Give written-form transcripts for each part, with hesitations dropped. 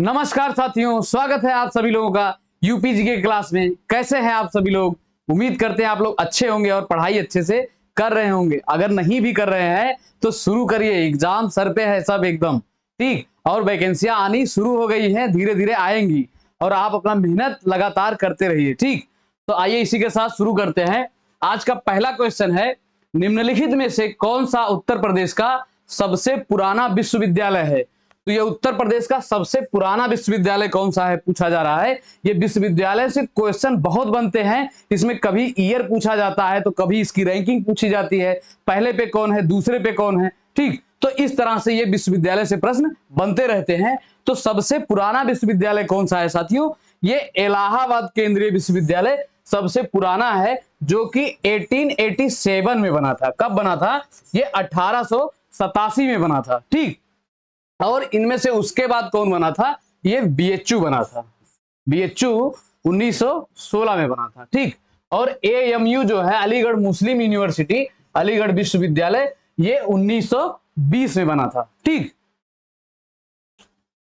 नमस्कार साथियों, स्वागत है आप सभी लोगों का यूपीजी के क्लास में। कैसे हैं आप सभी लोग? उम्मीद करते हैं आप लोग अच्छे होंगे और पढ़ाई अच्छे से कर रहे होंगे। अगर नहीं भी कर रहे हैं तो शुरू करिए, एग्जाम सर पे है सब एकदम ठीक। और वैकेंसियां आनी शुरू हो गई हैं, धीरे धीरे आएंगी और आप अपना मेहनत लगातार करते रहिए ठीक। तो आइए इसी के साथ शुरू करते हैं। आज का पहला क्वेश्चन है, निम्नलिखित में से कौन सा उत्तर प्रदेश का सबसे पुराना विश्वविद्यालय है? तो ये उत्तर प्रदेश का सबसे पुराना विश्वविद्यालय कौन सा है पूछा जा रहा है। ये विश्वविद्यालय से क्वेश्चन बहुत बनते हैं, इसमें कभी ईयर पूछा जाता है तो कभी इसकी रैंकिंग पूछी जाती है, पहले पे कौन है दूसरे पे कौन है ठीक। तो इस तरह से ये विश्वविद्यालय से प्रश्न बनते रहते हैं। तो सबसे पुराना विश्वविद्यालय कौन सा है साथियों? ये इलाहाबाद केंद्रीय विश्वविद्यालय सबसे पुराना है, जो कि 1887 में बना था। कब बना था? ये 1887 में बना था ठीक। और इनमें से उसके बाद कौन बना था? ये बीएचयू बना था। बीएचयू 1916 में बना था ठीक। और एएमयू जो है, अलीगढ़ मुस्लिम यूनिवर्सिटी, अलीगढ़ विश्वविद्यालय, ये 1920 में बना था ठीक।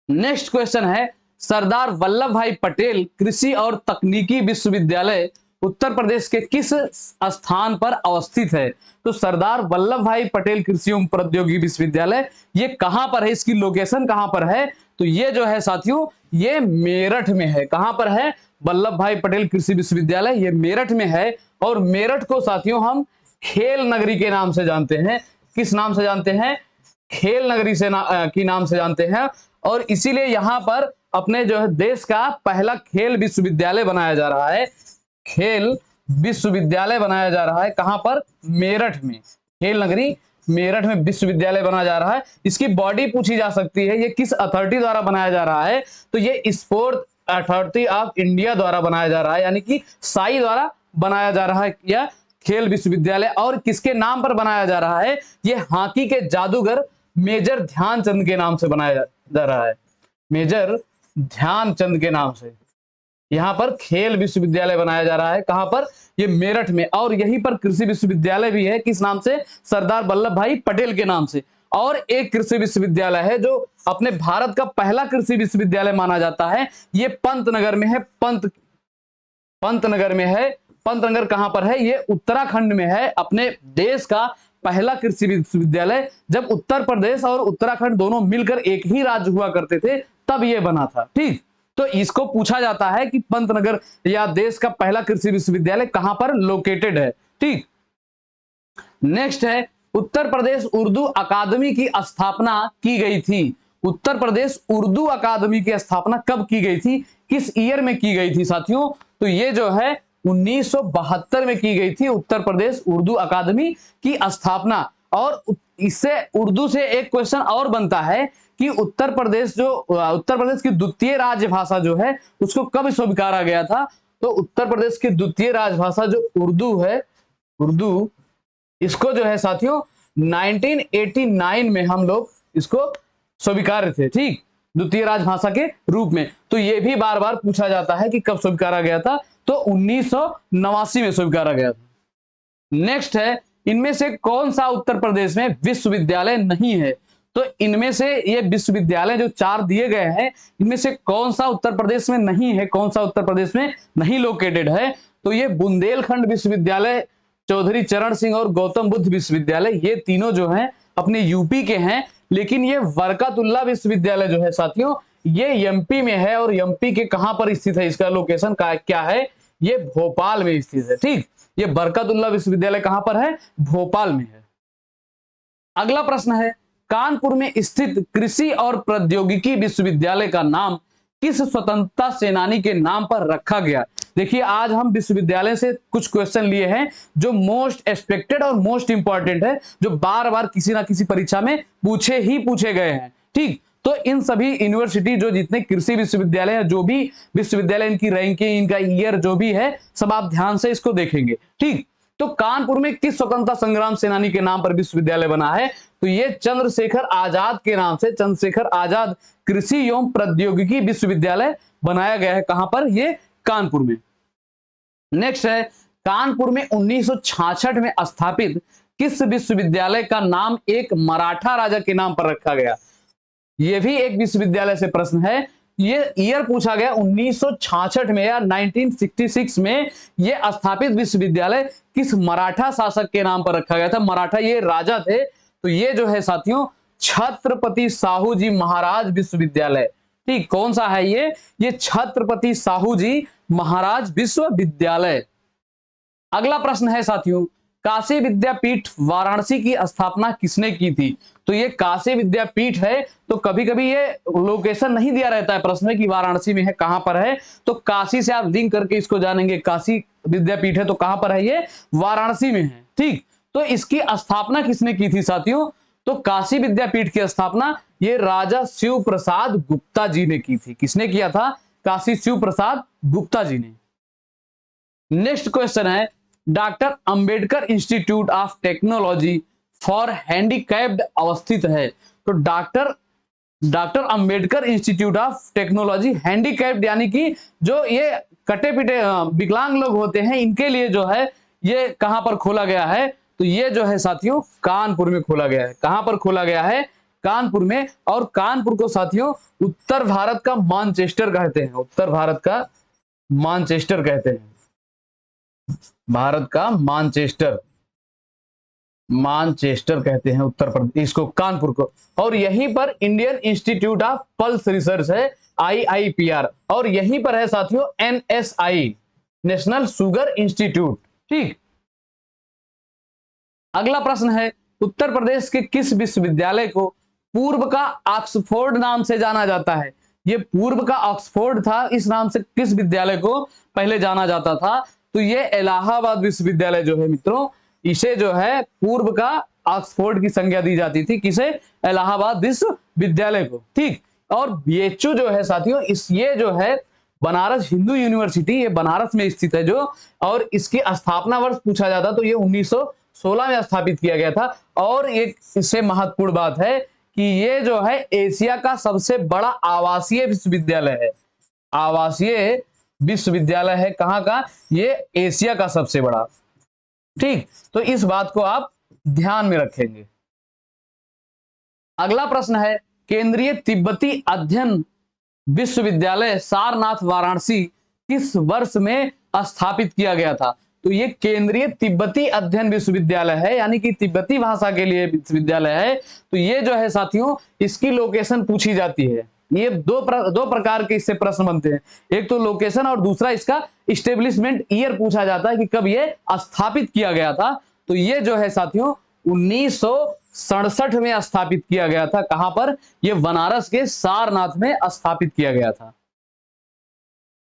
नेक्स्ट क्वेश्चन है, सरदार वल्लभ भाई पटेल कृषि और तकनीकी विश्वविद्यालय उत्तर प्रदेश के किस स्थान पर अवस्थित है? तो सरदार वल्लभ भाई पटेल कृषि एवं प्रौद्योगिकी विश्वविद्यालय ये कहां पर है, इसकी लोकेशन कहां पर है? तो ये जो है साथियों, ये मेरठ में है। कहां पर है वल्लभ भाई पटेल कृषि विश्वविद्यालय? ये मेरठ में है। और मेरठ को साथियों हम खेल नगरी के नाम से जानते हैं। किस नाम से जानते हैं? खेल नगरी से की नाम से जानते हैं। और इसीलिए यहां पर अपने जो है देश का पहला खेल विश्वविद्यालय बनाया जा रहा है। खेल विश्वविद्यालय बनाया जा रहा है कहां पर? मेरठ में। खेल नगरी मेरठ में विश्वविद्यालय बनाया जा रहा है। इसकी बॉडी पूछी जा सकती है, ये किस अथॉरिटी द्वारा बनाया जा रहा है? तो ये स्पोर्ट अथॉरिटी ऑफ इंडिया द्वारा बनाया जा रहा है, यानी कि साई द्वारा बनाया जा रहा है यह खेल विश्वविद्यालय। और किसके नाम पर बनाया जा रहा है? ये हॉकी के जादूगर मेजर ध्यानचंद के नाम से बनाया जा रहा है। मेजर ध्यानचंद के नाम से यहां पर खेल विश्वविद्यालय बनाया जा रहा है। कहां पर? ये मेरठ में। और यहीं पर कृषि विश्वविद्यालय भी है। किस नाम से? सरदार वल्लभ भाई पटेल के नाम से। और एक कृषि विश्वविद्यालय है जो अपने भारत का पहला कृषि विश्वविद्यालय माना जाता है, ये पंतनगर में है। पंतनगर में है। पंतनगर कहां पर है? ये उत्तराखंड में है। अपने देश का पहला कृषि विश्वविद्यालय, जब उत्तर प्रदेश और उत्तराखंड दोनों मिलकर एक ही राज्य हुआ करते थे तब ये बना था ठीक। तो इसको पूछा जाता है कि पंतनगर या देश का पहला कृषि विश्वविद्यालय कहां पर लोकेटेड है ठीक। नेक्स्ट है, उत्तर प्रदेश उर्दू अकादमी की स्थापना की गई थी। उत्तर प्रदेश उर्दू अकादमी की स्थापना कब की गई थी? किस ईयर में की गई थी साथियों? तो ये जो है 1972 में की गई थी उत्तर प्रदेश उर्दू अकादमी की स्थापना। और इससे उर्दू से एक क्वेश्चन और बनता है कि उत्तर प्रदेश की द्वितीय राजभाषा जो है उसको कब स्वीकारा गया था? तो उत्तर प्रदेश की द्वितीय राजभाषा जो उर्दू है, उर्दू, इसको जो है साथियों 1989 में हम लोग इसको स्वीकार थे ठीक, द्वितीय राजभाषा के रूप में। तो ये भी बार बार पूछा जाता है कि कब स्वीकारा गया था? तो 1989 में स्वीकारा गया था। नेक्स्ट है, इनमें से कौन सा उत्तर प्रदेश में विश्वविद्यालय नहीं है? तो इनमें से ये विश्वविद्यालय जो 4 दिए गए हैं, इनमें से कौन सा उत्तर प्रदेश में नहीं है? कौन सा उत्तर प्रदेश में नहीं लोकेटेड है? तो ये बुंदेलखंड विश्वविद्यालय, चौधरी चरण सिंह और गौतम बुद्ध विश्वविद्यालय, ये तीनों जो हैं अपने यूपी के हैं। लेकिन ये बरकतुल्लाह विश्वविद्यालय जो है साथियों, ये एमपी में है। और एमपी के कहां पर स्थित है? इसका लोकेशन क्या है? ये भोपाल में स्थित है ठीक। ये बरकतुल्लाह विश्वविद्यालय कहां पर है? भोपाल में है। अगला प्रश्न है, कानपुर में स्थित कृषि और प्रौद्योगिकी विश्वविद्यालय का नाम किस स्वतंत्रता सेनानी के नाम पर रखा गया? देखिए, आज हम विश्वविद्यालय से कुछ क्वेश्चन लिए हैं जो मोस्ट एक्सपेक्टेड और मोस्ट इंपॉर्टेंट है, जो बार बार किसी ना किसी परीक्षा में पूछे गए हैं ठीक। तो इन सभी यूनिवर्सिटी जो जितने कृषि विश्वविद्यालय हैं, जो भी विश्वविद्यालय, इनकी रैंकिंग, इनका ईयर जो भी है, सब आप ध्यान से इसको देखेंगे ठीक। तो कानपुर में किस स्वतंत्रता संग्राम सेनानी के नाम पर विश्वविद्यालय बना है? तो ये चंद्रशेखर आजाद के नाम से चंद्रशेखर आजाद कृषि एवं प्रौद्योगिकी विश्वविद्यालय बनाया गया है। कहां पर? ये कानपुर में। नेक्स्ट है, कानपुर में 1966 में स्थापित किस विश्वविद्यालय का नाम एक मराठा राजा के नाम पर रखा गया? यह भी एक विश्वविद्यालय से प्रश्न है। ये ईयर पूछा गया 1966 में या 1966 में ये स्थापित विश्वविद्यालय किस मराठा शासक के नाम पर रखा गया था। मराठा ये राजा थे, तो ये जो है साथियों छत्रपति साहू जी महाराज विश्वविद्यालय। ठीक, कौन सा है ये छत्रपति साहू जी महाराज विश्वविद्यालय। अगला प्रश्न है साथियों, काशी विद्यापीठ वाराणसी की स्थापना किसने की थी। तो ये काशी विद्यापीठ है, तो कभी कभी ये लोकेशन नहीं दिया रहता है प्रश्न में कि वाराणसी में है, कहां पर है, तो काशी से आप लिंक करके इसको जानेंगे। काशी विद्यापीठ है तो कहां पर है, ये वाराणसी में है। ठीक, तो इसकी स्थापना किसने की थी साथियों, तो काशी विद्यापीठ की स्थापना ये राजा शिव प्रसाद गुप्ता जी ने की थी। किसने किया था, काशी शिव प्रसाद गुप्ता जी ने। नेक्स्ट क्वेश्चन है, doctor Ambedkar institute of technology for handicapped अवस्थित है। तो doctor Ambedkar institute of technology handicapped यानी कि जो ये कटे पिटे विकलांग लोग होते हैं, इनके लिए जो है ये कहां पर खोला गया है, तो ये जो है साथियों कानपुर में खोला गया है। कहां पर खोला गया है, कानपुर में। और कानपुर को साथियों उत्तर भारत का मानचेस्टर कहते हैं। उत्तर भारत का मानचेस्टर कहते हैं, भारत का मानचेस्टर कहते हैं उत्तर प्रदेश इसको, कानपुर को। और यहीं पर Indian institute of pulse research है, IIPR, और यहीं पर है साथियों NSI, नेशनल शुगर इंस्टीट्यूट। ठीक, अगला प्रश्न है, उत्तर प्रदेश के किस विश्वविद्यालय को पूर्व का ऑक्सफोर्ड नाम से जाना जाता है। ये पूर्व का ऑक्सफोर्ड था, इस नाम से किस विद्यालय को पहले जाना जाता था, तो ये इलाहाबाद विश्वविद्यालय जो है मित्रों, इसे जो है पूर्व का ऑक्सफोर्ड की संज्ञा दी जाती थी। किसे, इलाहाबाद विश्वविद्यालय को। ठीक, और BHU जो है साथियों ये जो है बनारस हिंदू यूनिवर्सिटी, ये बनारस में स्थित है जो, और इसकी स्थापना वर्ष पूछा जाता तो ये 1916 में स्थापित किया गया था। और एक इससे महत्वपूर्ण बात है कि ये जो है एशिया का सबसे बड़ा आवासीय विश्वविद्यालय है। आवासीय विश्वविद्यालय है, कहां का, ये एशिया का सबसे बड़ा। ठीक, तो इस बात को आप ध्यान में रखेंगे। अगला प्रश्न है, केंद्रीय तिब्बती अध्ययन विश्वविद्यालय सारनाथ वाराणसी किस वर्ष में स्थापित किया गया था। तो ये केंद्रीय तिब्बती अध्ययन विश्वविद्यालय है, यानी कि तिब्बती भाषा के लिए विश्वविद्यालय है। तो ये जो है साथियों इसकी लोकेशन पूछी जाती है। ये दो प्रकार के इससे प्रश्न बनते हैं, एक तो लोकेशन और दूसरा इसका इस्टेब्लिशमेंट ईयर पूछा जाता है कि कब ये स्थापित किया गया था। तो ये जो है साथियों 1967 में स्थापित किया गया था। कहां पर, ये बनारस के सारनाथ में स्थापित किया गया था।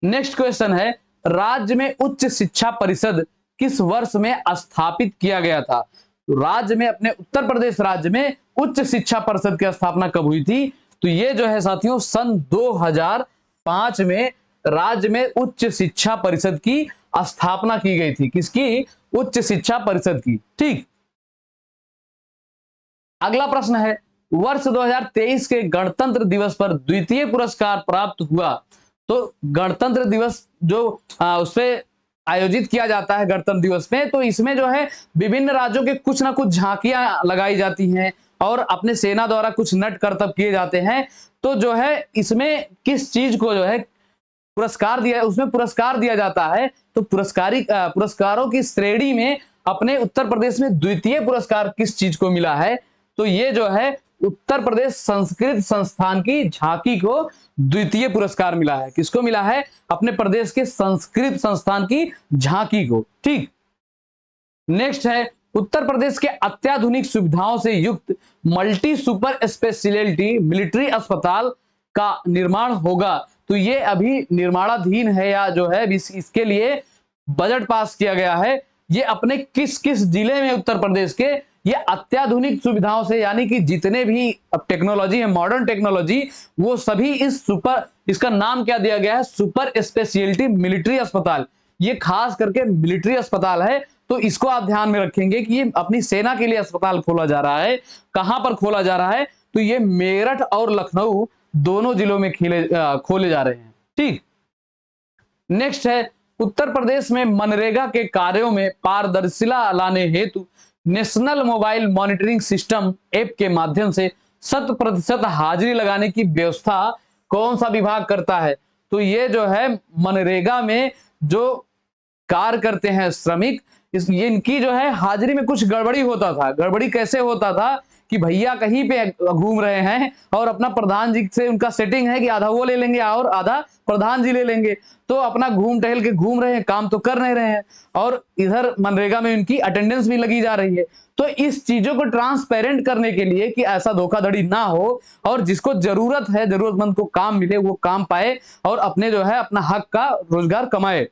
नेक्स्ट क्वेश्चन है, राज्य में उच्च शिक्षा परिषद किस वर्ष में स्थापित किया गया था। तो राज्य में, अपने उत्तर प्रदेश राज्य में उच्च शिक्षा परिषद की स्थापना कब हुई थी, तो ये जो है साथियों सन 2005 में राज्य में उच्च शिक्षा परिषद की स्थापना की गई थी। किसकी, उच्च शिक्षा परिषद की। ठीक, अगला प्रश्न है, वर्ष 2023 के गणतंत्र दिवस पर द्वितीय पुरस्कार प्राप्त हुआ। तो गणतंत्र दिवस जो उसपे आयोजित किया जाता है गणतंत्र दिवस में, तो इसमें जो है विभिन्न राज्यों के कुछ ना कुछ झांकियां लगाई जाती हैं और अपने सेना द्वारा कुछ नट करतब किए जाते हैं। तो जो है इसमें किस चीज को जो है पुरस्कार दिया, उसमें पुरस्कार दिया जाता है। तो पुरस्कारों की श्रेणी में अपने उत्तर प्रदेश में द्वितीय पुरस्कार किस चीज को मिला है, तो ये जो है उत्तर प्रदेश संस्कृत संस्थान की झांकी को द्वितीय पुरस्कार मिला है। किसको मिला है, अपने प्रदेश के संस्कृत संस्थान की झांकी को। ठीक, नेक्स्ट है, उत्तर प्रदेश के अत्याधुनिक सुविधाओं से युक्त मल्टी सुपर स्पेशलिटी मिलिट्री अस्पताल का निर्माण होगा। तो ये अभी निर्माणाधीन है, या जो है इसके लिए बजट पास किया गया है। ये अपने किस किस जिले में उत्तर प्रदेश के ये अत्याधुनिक सुविधाओं से, यानी कि जितने भी अब टेक्नोलॉजी है, मॉडर्न टेक्नोलॉजी, वो सभी इसका नाम क्या दिया गया है, सुपर स्पेशलिटी मिलिट्री अस्पताल। ये खास करके मिलिट्री अस्पताल है, तो इसको आप ध्यान में रखेंगे कि ये अपनी सेना के लिए अस्पताल खोला जा रहा है। कहां पर खोला जा रहा है, तो ये मेरठ और लखनऊ दोनों जिलों में खोले जा रहे हैं। ठीक, नेक्स्ट है, उत्तर प्रदेश में मनरेगा के कार्यों में पारदर्शिता लाने हेतु national mobile monitoring system app के माध्यम से 100% हाजिरी लगाने की व्यवस्था कौन सा विभाग करता है? तो ये जो है मनरेगा में जो कार्य करते हैं श्रमिक, ये इनकी जो है हाजिरी में कुछ गड़बड़ी होता था। गड़बड़ी कैसे होता था कि भैया कहीं पे घूम रहे हैं और अपना प्रधान जी से उनका सेटिंग है कि आधा वो ले लेंगे और आधा प्रधान जी ले लेंगे, तो अपना घूम टहल के घूम रहे हैं, काम तो कर नहीं रहे हैं और इधर मनरेगा में उनकी अटेंडेंस भी लगी जा रही है। तो इस चीजों को ट्रांसपेरेंट करने के लिए कि ऐसा धोखाधड़ी ना हो और जिसको जरूरत है, जरूरतमंद को काम मिले, वो काम पाए और अपने जो है अपना हक का रोजगार कमाए,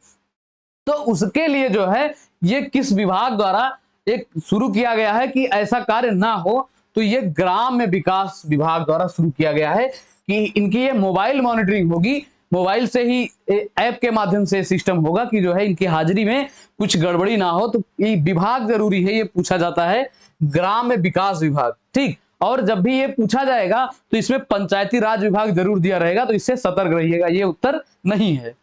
तो उसके लिए जो है ये किस विभाग द्वारा एक शुरू किया गया है कि ऐसा कार्य ना हो, तो ये ग्राम विकास विभाग द्वारा शुरू किया गया है कि इनकी ये मोबाइल मॉनिटरिंग होगी। मोबाइल से ही ऐप के माध्यम से सिस्टम होगा कि जो है इनकी हाजिरी में कुछ गड़बड़ी ना हो। तो ये विभाग जरूरी है, ये पूछा जाता है ग्राम विकास विभाग, ठीक। और जब भी ये पूछा जाएगा तो इसमें पंचायती राज विभाग जरूर दिया रहेगा, तो इससे सतर्क रहिएगा, ये उत्तर नहीं है।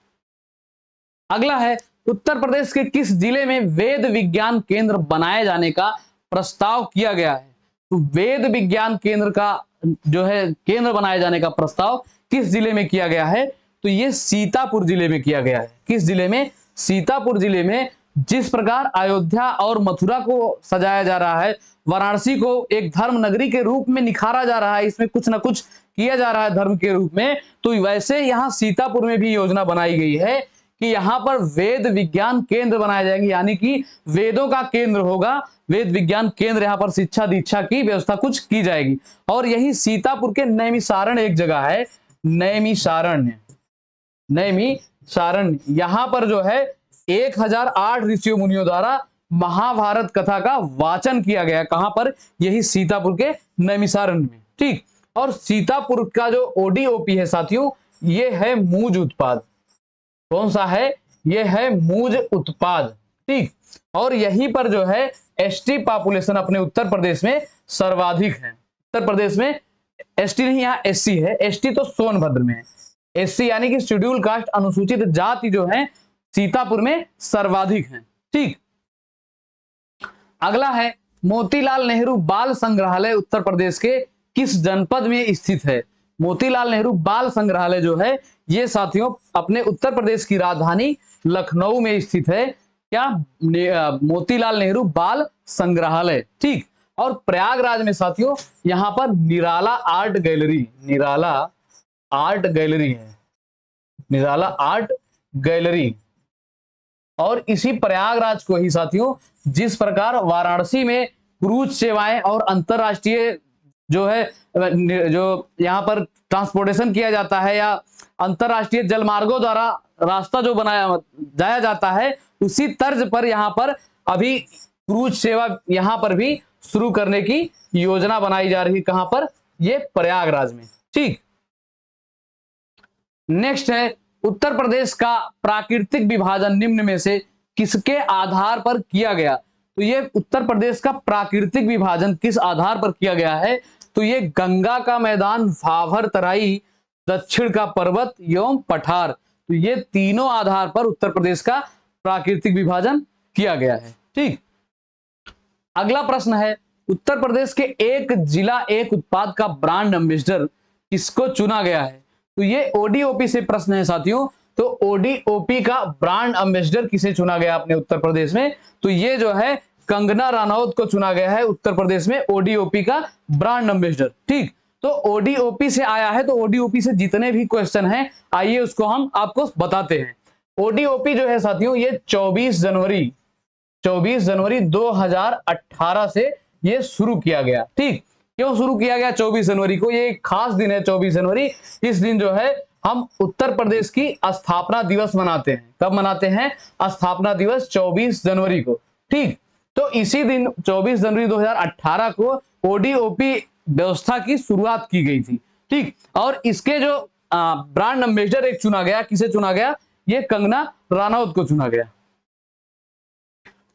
अगला है, उत्तर प्रदेश के किस जिले में वेद विज्ञान केंद्र बनाए जाने का प्रस्ताव किया गया है? तो वेद विज्ञान केंद्र का जो है केंद्र बनाए जाने का प्रस्ताव किस जिले में किया गया है? तो ये सीतापुर जिले में किया गया है। किस जिले में? सीतापुर जिले में। जिस प्रकार अयोध्या और मथुरा को सजाया जा रहा है, वाराणसी को एक धर्म नगरी के रूप में निखारा जा रहा है, इसमें कुछ ना कुछ किया जा रहा है धर्म के रूप में, तो वैसे यहाँ सीतापुर में भी योजना बनाई गई है कि यहाँ पर वेद विज्ञान केंद्र बनाए जाएंगे, यानी कि वेदों का केंद्र होगा, वेद विज्ञान केंद्र, यहाँ पर शिक्षा दीक्षा की व्यवस्था कुछ की जाएगी। और यही सीतापुर के नैमिषारण्य एक जगह है, नैमिषारण्य, नैमिषारण्य, यहाँ पर जो है 1008 ऋषियों मुनियों द्वारा महाभारत कथा का वाचन किया गया। कहां पर? यही सीतापुर के नैमिषारण्य में, ठीक। और सीतापुर का जो ओडीओपी है साथियों, ये है मूज उत्पाद। कौन सा है? ये है मूज उत्पाद, ठीक। और यहीं पर जो है एसटी पॉपुलेशन अपने उत्तर प्रदेश में सर्वाधिक है। उत्तर प्रदेश में एसटी नहीं, यहाँ एससी है। एसटी तो सोनभद्र में है, एससी यानी कि शेड्यूल कास्ट अनुसूचित जाति जो है सीतापुर में सर्वाधिक है, ठीक। अगला है, मोतीलाल नेहरू बाल संग्रहालय उत्तर प्रदेश के किस जनपद में स्थित है? मोतीलाल नेहरू बाल संग्रहालय जो है ये साथियों अपने उत्तर प्रदेश की राजधानी लखनऊ में स्थित है। क्या? मोतीलाल नेहरू बाल संग्रहालय, ठीक। और प्रयागराज में साथियों यहां पर निराला आर्ट गैलरी, निराला आर्ट गैलरी है, निराला आर्ट गैलरी। और इसी प्रयागराज को ही साथियों, जिस प्रकार वाराणसी में क्रूज सेवाएं और अंतरराष्ट्रीय जो है जो यहाँ पर ट्रांसपोर्टेशन किया जाता है या अंतरराष्ट्रीय जलमार्गों द्वारा रास्ता जो बनाया जाया जाता है, उसी तर्ज पर यहाँ पर अभी क्रूज सेवा यहाँ पर भी शुरू करने की योजना बनाई जा रही है। कहां पर? ये प्रयागराज में, ठीक। नेक्स्ट है, उत्तर प्रदेश का प्राकृतिक विभाजन निम्न में से किसके आधार पर किया गया? तो ये उत्तर प्रदेश का प्राकृतिक विभाजन किस आधार पर किया गया है? तो ये गंगा का मैदान, भाभर तराई, दक्षिण का पर्वत एवं पठार, तो ये तीनों आधार पर उत्तर प्रदेश का प्राकृतिक विभाजन किया गया है, ठीक। अगला प्रश्न है, उत्तर प्रदेश के एक जिला एक उत्पाद का ब्रांड एम्बेसडर किसको चुना गया है? तो ये ओडीओपी से प्रश्न है साथियों। तो ओडीओपी का ब्रांड एम्बेसडर किसे चुना गया अपने उत्तर प्रदेश में? तो ये जो है कंगना रनौत को चुना गया है उत्तर प्रदेश में ओडीओपी का ब्रांड एम्बेसडर, ठीक। तो ओडीओपी से आया है, तो ओडीओपी से जितने भी क्वेश्चन हैं आइए उसको हम आपको बताते हैं। ओडीओपी जो है साथियों ये 24 जनवरी 2018 से ये शुरू किया गया, ठीक। क्यों शुरू किया गया 24 जनवरी को? ये एक खास दिन है 24 जनवरी। इस दिन जो है हम उत्तर प्रदेश की स्थापना दिवस मनाते हैं। कब मनाते हैं? स्थापना दिवस 24 जनवरी को, ठीक। तो इसी दिन 24 जनवरी 2018 को ओडीओपी व्यवस्था की शुरुआत की गई थी, ठीक। और इसके जो ब्रांड एम्बेसडर एक चुना गया, किसे चुना गया? ये कंगना रनौत को चुना गया।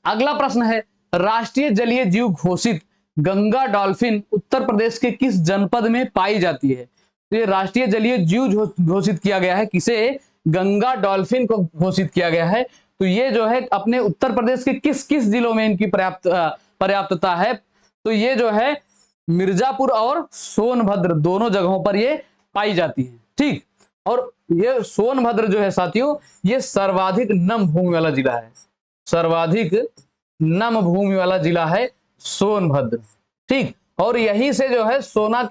अगला प्रश्न है, राष्ट्रीय जलीय जीव घोषित गंगा डॉल्फिन उत्तर प्रदेश के किस जनपद में पाई जाती है? तो ये राष्ट्रीय जलीय जीव घोषित किया गया है, किसे? गंगा डॉल्फिन को घोषित किया गया है। तो ये जो है अपने उत्तर प्रदेश के किस किस जिलों में इनकी पर्याप्तता है? तो ये जो है मिर्जापुर और सोनभद्र दोनों जगहों पर ये पाई जाती है, ठीक। और ये सोनभद्र जो है साथियों, ये सर्वाधिक नम भूमि वाला जिला है, सर्वाधिक नम भूमि वाला जिला है सोनभद्र। ठीक, और यहीं से जो है सोना,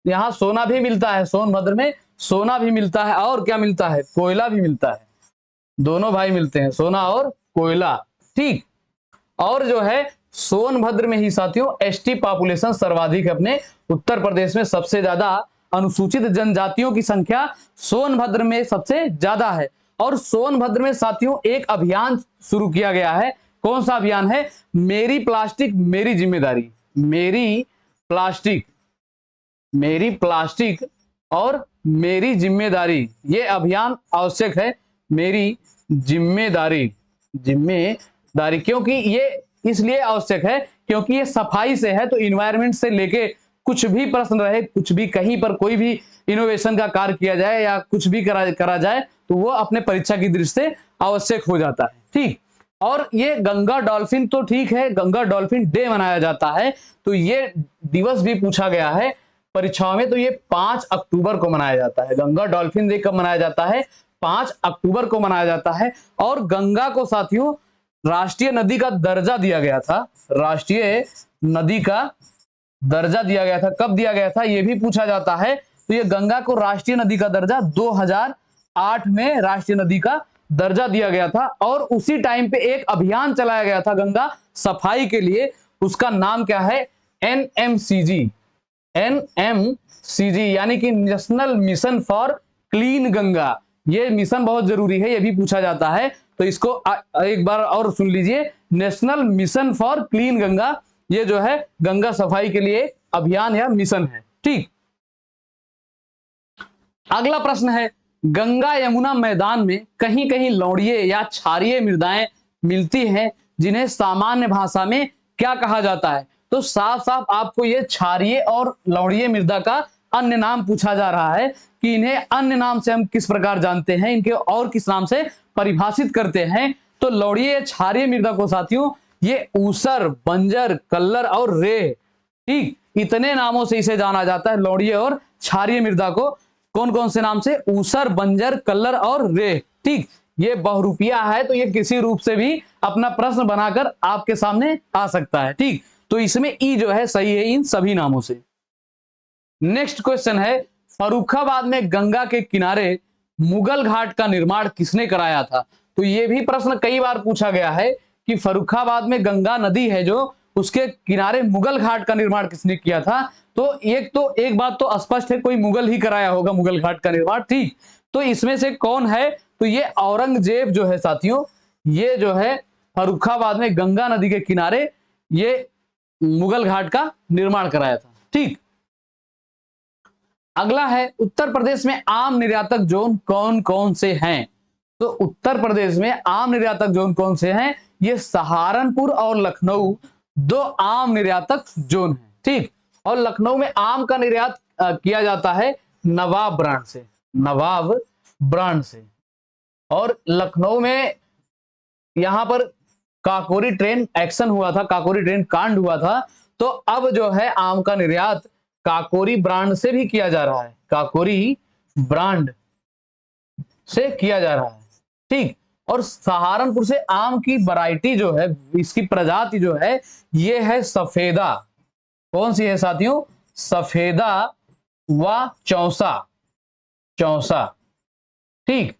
यहाँ सोना भी मिलता है, सोनभद्र में सोना भी मिलता है, और क्या मिलता है, कोयला भी मिलता है, दोनों भाई मिलते हैं, सोना और कोयला। ठीक, और जो है सोनभद्र में ही साथियों एसटी पॉपुलेशन सर्वाधिक है, अपने उत्तर प्रदेश में सबसे ज्यादा अनुसूचित जनजातियों की संख्या सोनभद्र में सबसे ज्यादा है। और सोनभद्र में साथियों एक अभियान शुरू किया गया है, कौन सा अभियान है, मेरी प्लास्टिक मेरी जिम्मेदारी, मेरी प्लास्टिक और मेरी जिम्मेदारी, ये अभियान आवश्यक है, मेरी जिम्मेदारी, क्योंकि ये इसलिए आवश्यक है क्योंकि ये सफाई से है, तो इन्वायरमेंट से लेके कुछ भी प्रश्न रहे, कुछ भी कहीं पर कोई भी इनोवेशन का कार्य किया जाए या कुछ भी करा जाए तो वो अपने परीक्षा की दृष्टि से आवश्यक हो जाता है। ठीक, और ये गंगा डॉल्फिन तो ठीक है, गंगा डॉल्फिन डे मनाया जाता है, तो ये दिवस भी पूछा गया है परीक्षाओं में, तो ये 5 अक्टूबर को मनाया जाता है। गंगा डॉल्फिन डे कब मनाया जाता है, 5 अक्टूबर को मनाया जाता है। और गंगा को साथियों राष्ट्रीय नदी का दर्जा दिया गया था, राष्ट्रीय नदी का दर्जा दिया गया था, कब दिया गया था ये भी पूछा जाता है। तो ये गंगा को राष्ट्रीय नदी का दर्जा 2008 में राष्ट्रीय नदी का दर्जा दिया गया था। और उसी टाइम पे एक अभियान चलाया गया था गंगा सफाई के लिए, उसका नाम क्या है, NMCG, यानी कि national mission for clean Ganga. ये मिशन बहुत जरूरी है, ये भी पूछा जाता है, तो इसको एक बार और सुन लीजिए, national mission for clean Ganga, ये जो है गंगा सफाई के लिए अभियान या मिशन है। ठीक, अगला प्रश्न है, गंगा यमुना मैदान में कहीं कहीं लौड़िये या क्षारीय मृदाएं मिलती हैं, जिन्हें सामान्य भाषा में क्या कहा जाता है। तो साफ साफ आपको ये क्षारीय और लौड़िये मृदा का अन्य नाम पूछा जा रहा है कि इन्हें अन्य नाम से हम किस प्रकार जानते हैं, इनके और किस नाम से परिभाषित करते हैं। तो लौड़िये क्षारीय मृदा को साथियों ये ऊसर, बंजर, कल्लर और रेह, ठीक, इतने नामों से इसे जाना जाता है। लौड़िये और क्षारीय मृदा को कौन कौन से नाम से, ऊसर, बंजर, कल्लर और रेह। ठीक, ये बहुरूपिया है, तो ये किसी रूप से भी अपना प्रश्न बनाकर आपके सामने आ सकता है। ठीक, तो इसमें ई जो है सही है इन सभी नामों से। नेक्स्ट क्वेश्चन है, फर्रुखाबाद में गंगा के किनारे मुगल घाट का निर्माण किसने कराया था। तो ये भी प्रश्न कई बार पूछा गया है कि फर्रुखाबाद में गंगा नदी है जो, उसके किनारे मुगल घाट का निर्माण किसने किया था। तो एक बात तो स्पष्ट है, कोई मुगल ही कराया होगा मुगल घाट का निर्माण। ठीक, तो इसमें से कौन है, तो ये औरंगजेब जो है साथियों, ये जो है फर्रुखाबाद में गंगा नदी के किनारे ये मुगल घाट का निर्माण कराया था। ठीक, अगला है, उत्तर प्रदेश में आम निर्यातक जोन कौन कौन से हैं। तो उत्तर प्रदेश में आम निर्यातक जोन कौन से हैं, ये सहारनपुर और लखनऊ दो आम निर्यातक जोन हैं। ठीक, और लखनऊ में आम का निर्यात किया जाता है नवाब ब्रांड से, और लखनऊ में यहां पर काकोरी ट्रेन एक्शन हुआ था, काकोरी ट्रेन कांड हुआ था, तो अब जो है आम का निर्यात काकोरी ब्रांड से भी किया जा रहा है, काकोरी ब्रांड से किया जा रहा है। ठीक, और सहारनपुर से आम की वैरायटी जो है, इसकी प्रजाति जो है, ये है सफेदा। कौन सी है साथियों, सफेदा व चौसा। ठीक,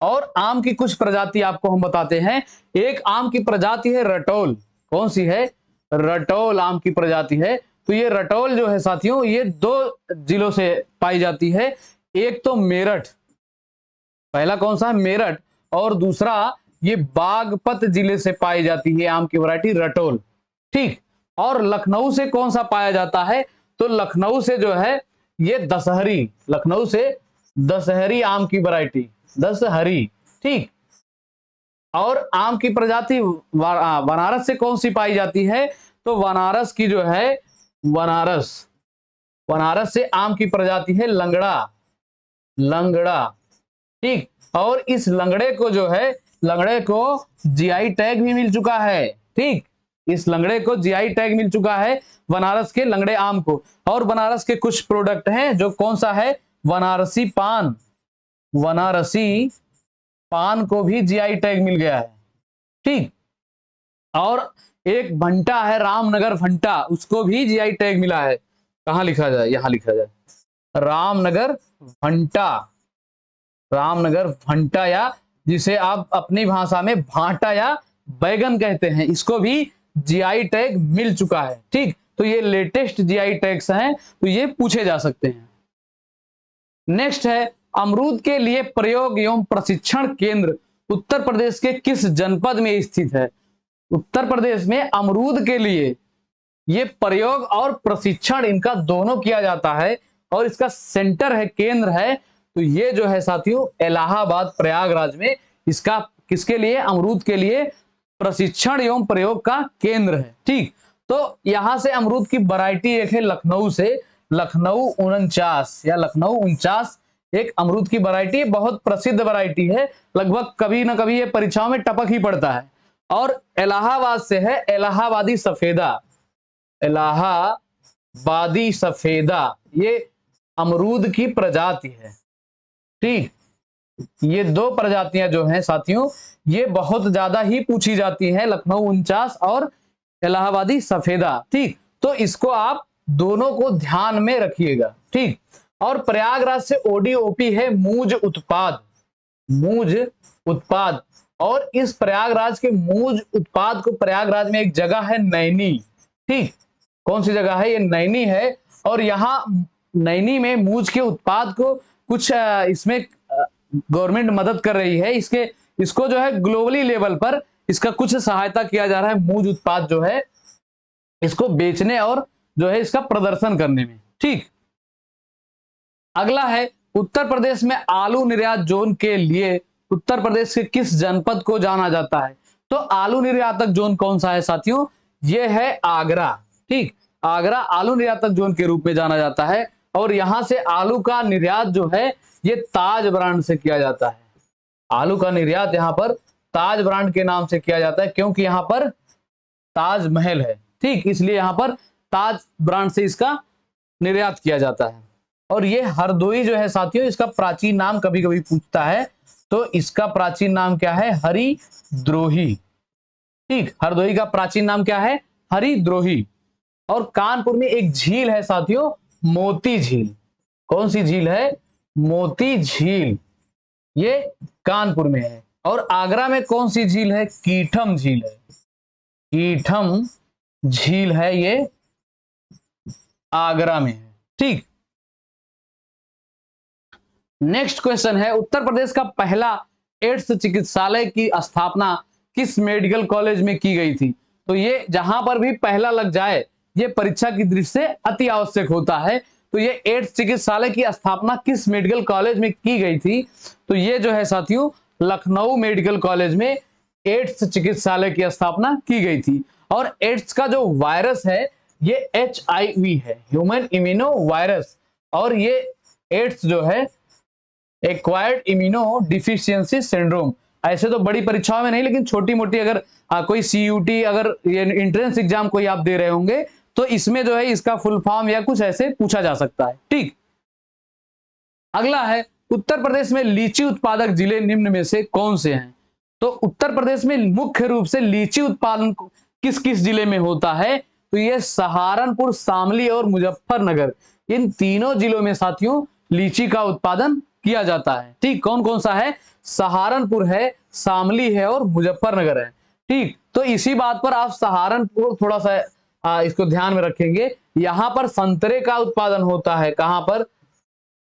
और आम की कुछ प्रजाति आपको हम बताते हैं। एक आम की प्रजाति है रटोल, कौन सी है, रटोल आम की प्रजाति है। तो ये रटोल जो है साथियों, ये 2 जिलों से पाई जाती है, एक तो मेरठ, पहला कौन सा है मेरठ, और दूसरा ये बागपत जिले से पाई जाती है आम की वैरायटी रटोल। ठीक, और लखनऊ से कौन सा पाया जाता है, तो लखनऊ से जो है ये दशहरी, लखनऊ से दशहरी आम की वैरायटी, दशहरी। ठीक, और आम की प्रजाति बनारस से कौन सी पाई जाती है, तो बनारस की जो है, बनारस से आम की प्रजाति है लंगड़ा। ठीक, और इस लंगड़े को जो है, लंगड़े को जीआई टैग भी मिल चुका है। ठीक, इस लंगड़े को जीआई टैग मिल चुका है, बनारस के लंगड़े आम को। और बनारस के कुछ प्रोडक्ट हैं, जो कौन सा है, बनारसी पान, बनारसी पान को भी जीआई टैग मिल गया है। ठीक, और एक भंटा है रामनगर भंटा, उसको भी जीआई टैग मिला है। कहां लिखा जाए, यहां लिखा जाए रामनगर भंटा। रामनगर भंटा, या जिसे आप अपनी भाषा में भांटा या बैगन कहते हैं, इसको भी जीआई टैग मिल चुका है। ठीक, तो ये लेटेस्ट जीआई टैग्स हैं, तो ये पूछे जा सकते हैं। नेक्स्ट है, अमरूद के लिए प्रयोग एवं प्रशिक्षण केंद्र उत्तर प्रदेश के किस जनपद में स्थित है? उत्तर प्रदेश में अमरूद के लिए ये प्रयोग और प्रशिक्षण इनका दोनों किया जाता है, और इसका सेंटर है, केंद्र है, तो ये जो है साथियों इलाहाबाद प्रयागराज में इसका किसके लिए, अमरूद के लिए प्रशिक्षण एवं प्रयोग का केंद्र है। ठीक, तो यहां से अमरूद की वैरायटी एक है लखनऊ से, लखनऊ 49 या लखनऊ 49 एक अमरूद की वैरायटी, बहुत प्रसिद्ध वैरायटी है, लगभग कभी ना कभी ये परीक्षाओं में टपक ही पड़ता है। और इलाहाबाद से है इलाहाबादी सफेदा, इलाहाबादी सफेदा, ये अमरूद की प्रजाति है। ठीक, ये दो प्रजातियां जो हैं साथियों, ये बहुत ज्यादा ही पूछी जाती हैं, लखनऊ 49 और इलाहाबादी सफेदा। ठीक, तो इसको आप दोनों को ध्यान में रखिएगा। ठीक, और प्रयागराज से ओडीओपी है मूज उत्पाद, मूज उत्पाद, और इस प्रयागराज के मूज उत्पाद को, प्रयागराज में एक जगह है नैनी। ठीक, कौन सी जगह है, ये नैनी है, और यहाँ नैनी में मूज के उत्पाद को कुछ इसमें गवर्नमेंट मदद कर रही है, इसको जो है ग्लोबली लेवल पर इसका कुछ सहायता किया जा रहा है, मूज उत्पाद जो है इसको बेचने और जो है इसका प्रदर्शन करने में। ठीक, अगला है, उत्तर प्रदेश में आलू निर्यात जोन के लिए उत्तर प्रदेश के किस जनपद को जाना जाता है? तो आलू निर्यातक जोन कौन सा है साथियों, यह है आगरा। ठीक, आगरा आलू निर्यातक जोन के रूप में जाना जाता है, और यहां से आलू का निर्यात जो है ये ताज ब्रांड से किया जाता है। आलू का निर्यात यहां पर ताज ब्रांड के नाम से किया जाता है, क्योंकि यहां पर ताजमहल है। ठीक, इसलिए यहां पर ताज ब्रांड से इसका निर्यात किया जाता है। और ये हरदोई जो है साथियों, इसका प्राचीन नाम कभी कभी पूछता है, तो इसका प्राचीन नाम क्या है, हरिद्रोही। ठीक, हरदोई का प्राचीन नाम क्या है, हरिद्रोही। और कानपुर में एक झील है साथियों, मोती झील। कौन सी झील है, मोती झील, ये कानपुर में है। और आगरा में कौन सी झील है, कीठम झील है, कीठम झील है, ये आगरा में है। ठीक, नेक्स्ट क्वेश्चन है, उत्तर प्रदेश का पहला एड्स चिकित्सालय की स्थापना किस मेडिकल कॉलेज में की गई थी? तो ये जहां पर भी पहला लग जाए, ये परीक्षा की दृष्टि से अति आवश्यक होता है। तो ये एड्स चिकित्सालय की स्थापना किस मेडिकल कॉलेज में की गई थी? तो ये जो है साथियों लखनऊ मेडिकल कॉलेज में एड्स चिकित्सालय की स्थापना की गई थी। और एड्स का जो वायरस है ये HIV है, ह्यूमन इम्यूनो वायरस, और ये एड्स जो है एक्वायर्ड इम्यूनो डिफिशियंसी सिंड्रोम। ऐसे तो बड़ी परीक्षाओं में नहीं, लेकिन छोटी मोटी अगर कोई CUT, अगर ये एंट्रेंस एग्जाम कोई आप दे रहे होंगे, तो इसमें जो है इसका फुल फॉर्म या कुछ ऐसे पूछा जा सकता है। ठीक, अगला है, उत्तर प्रदेश में लीची उत्पादक जिले निम्न में से कौन से हैं? तो उत्तर प्रदेश में मुख्य रूप से लीची उत्पादन किस किस जिले में होता है? तो ये सहारनपुर, शामली और मुजफ्फरनगर, इन तीनों जिलों में साथियों लीची का उत्पादन किया जाता है। ठीक, कौन कौन सा है, सहारनपुर है, शामली है और मुजफ्फरनगर है। ठीक, तो इसी बात पर आप सहारनपुर थोड़ा सा इसको ध्यान में रखेंगे, यहां पर संतरे का उत्पादन होता है। कहां पर,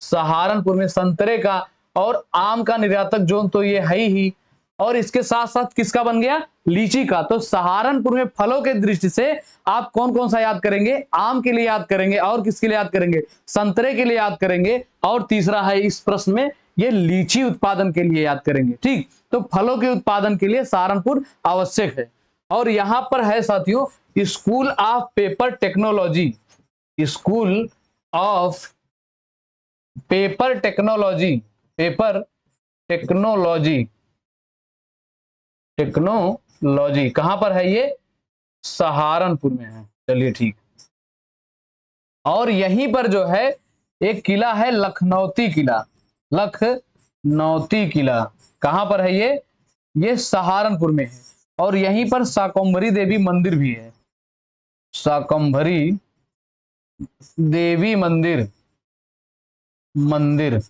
सहारनपुर में संतरे का, और आम का निर्यातक जोन तो ये है ही, और इसके साथ साथ किसका बन गया, लीची का। तो सहारनपुर में फलों के दृष्टि से आप कौन कौन सा याद करेंगे, आम के लिए याद करेंगे, और किसके लिए याद करेंगे, संतरे के लिए याद करेंगे, और तीसरा है इस प्रश्न में ये लीची उत्पादन के लिए याद करेंगे। ठीक, तो फलों के उत्पादन के लिए सहारनपुर आवश्यक है। और यहां पर है साथियों school of paper technology, school of paper technology, paper technology, technology कहां पर है, ये सहारनपुर में है। चलिए ठीक, और यहीं पर जो है एक किला है लखनौती किला, लखनौती नौती किला कहां पर है ये सहारनपुर में है। और यहीं पर शाकंभरी देवी मंदिर भी है, शाकंभरी देवी मंदिर।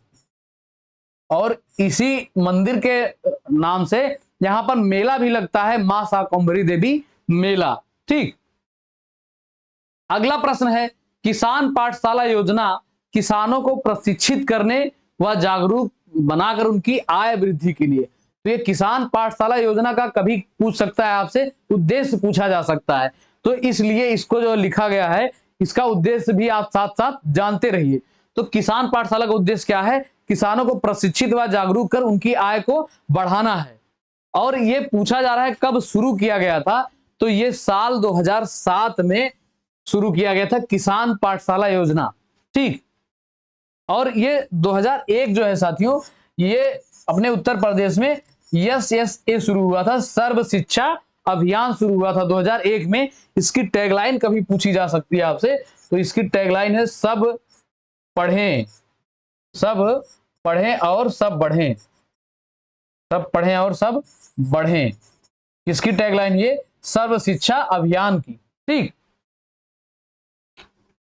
और इसी मंदिर के नाम से यहां पर मेला भी लगता है, मां शाकंभरी देवी मेला। ठीक, अगला प्रश्न है, किसान पाठशाला योजना किसानों को प्रशिक्षित करने व जागरूक बनाकर उनकी आय वृद्धि के लिए। तो ये किसान पाठशाला योजना का कभी पूछ सकता है आपसे, उद्देश्य पूछा जा सकता है, तो इसलिए इसको जो लिखा गया है इसका उद्देश्य भी आप साथ साथ जानते रहिए। तो किसान पाठशाला का उद्देश्य क्या है? किसानों को प्रशिक्षित व जागरूक कर उनकी आय को बढ़ाना है। और ये पूछा जा रहा है कब शुरू किया गया था, तो ये साल 2007 में शुरू किया गया था किसान पाठशाला योजना। ठीक, और ये 2001 जो है साथियों, ये अपने उत्तर प्रदेश में SSA शुरू हुआ था, सर्व शिक्षा अभियान शुरू हुआ था 2001 में। इसकी टैगलाइन कभी पूछी जा सकती है आपसे, तो इसकी टैगलाइन है सब पढ़ें और सब बढ़ें, सब पढ़ें और सब बढ़ें। किसकी टैगलाइन? ये सर्व शिक्षा अभियान की। ठीक,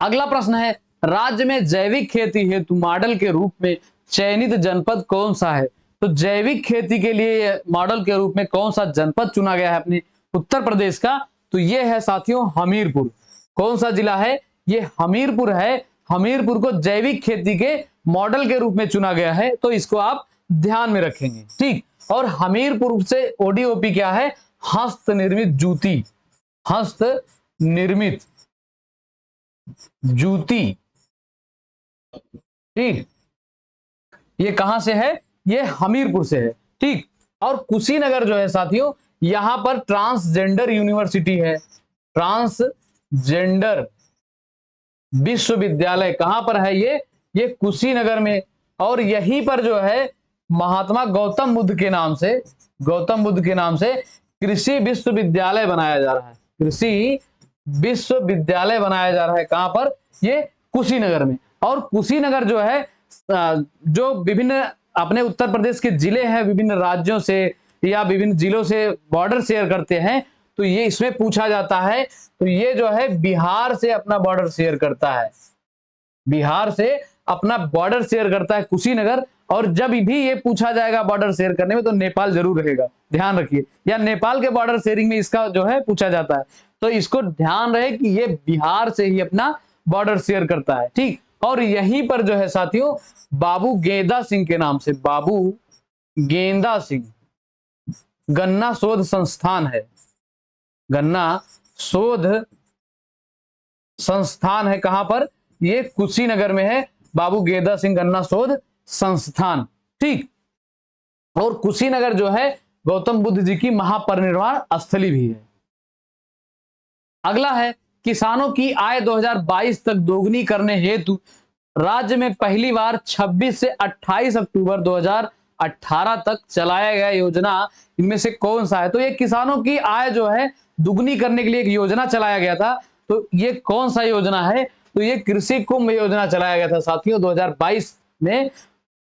अगला प्रश्न है, राज्य में जैविक खेती हेतु मॉडल के रूप में चयनित जनपद कौन सा है? तो जैविक खेती के लिए मॉडल के रूप में कौन सा जनपद चुना गया है अपने उत्तर प्रदेश का? तो ये है साथियों हमीरपुर। कौन सा जिला है? ये हमीरपुर है। हमीरपुर को जैविक खेती के मॉडल के रूप में चुना गया है, तो इसको आप ध्यान में रखेंगे। ठीक, और हमीरपुर से ODOP क्या है? हस्त निर्मित जूती, हस्त निर्मित जूती। ठीक, ये कहां से है? ये हमीरपुर से है। ठीक, और कुशीनगर जो है साथियों, यहां पर ट्रांसजेंडर यूनिवर्सिटी है, ट्रांसजेंडर विश्वविद्यालय कहां पर है? ये कुशीनगर में। और यहीं पर जो है महात्मा गौतम बुद्ध के नाम से कृषि विश्वविद्यालय बनाया जा रहा है, कृषि विश्वविद्यालय बनाया जा रहा है। कहां पर? ये कुशीनगर में। और कुशीनगर जो है जो विभिन्न अपने उत्तर प्रदेश के जिले हैं, विभिन्न राज्यों से या विभिन्न जिलों से बॉर्डर शेयर करते हैं, तो ये इसमें पूछा जाता है। तो ये जो है बिहार से अपना बॉर्डर शेयर करता है, बिहार से अपना बॉर्डर शेयर करता है कुशीनगर। और जब भी ये पूछा जाएगा बॉर्डर शेयर करने में, तो नेपाल जरूर रहेगा, ध्यान रखिए, या नेपाल के बॉर्डर शेयरिंग में इसका जो है पूछा जाता है, तो इसको ध्यान रहे कि ये बिहार से ही अपना बॉर्डर शेयर करता है। ठीक, और यहीं पर जो है साथियों बाबू गेंदा सिंह के नाम से, बाबू गेंदा सिंह गन्ना शोध संस्थान है, गन्ना शोध संस्थान है। कहां पर? ये कुशीनगर में है, बाबू गेंदा सिंह गन्ना शोध संस्थान। ठीक, और कुशीनगर जो है गौतम बुद्ध जी की महापरिनिर्वाण स्थली भी है। अगला है, किसानों की आय 2022 तक दोगुनी करने हेतु राज्य में पहली बार 26 से 28 अक्टूबर 2018 तक चलाया गया योजना इनमें से कौन सा है? तो ये किसानों की आय जो है दुगनी करने के लिए एक योजना चलाया गया था, तो ये कौन सा योजना है? तो ये कृषि कुंभ योजना चलाया गया था साथियों 2022 में,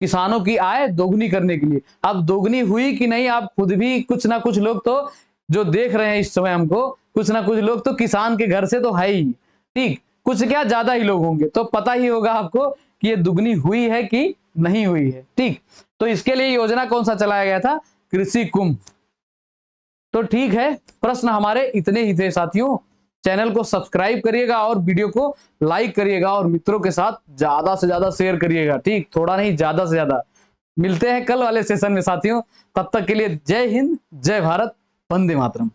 किसानों की आय दोगुनी करने के लिए। अब दोगुनी हुई कि नहीं, आप खुद भी कुछ ना कुछ लोग तो जो देख रहे हैं इस समय हमको, कुछ ना कुछ लोग तो किसान के घर से तो है ही। ठीक, कुछ क्या ज्यादा ही लोग होंगे, तो पता ही होगा आपको कि ये दुगनी हुई है कि नहीं हुई है। ठीक, तो इसके लिए योजना कौन सा चलाया गया था? कृषि कुंभ। तो ठीक है, प्रश्न हमारे इतने ही थे साथियों। चैनल को सब्सक्राइब करिएगा और वीडियो को लाइक करिएगा और मित्रों के साथ ज्यादा से ज्यादा शेयर करिएगा। ठीक, थोड़ा नहीं, ज्यादा से ज्यादा। मिलते हैं कल वाले सेशन में साथियों, तब तक के लिए जय हिंद, जय भारत, वंदे मातरम।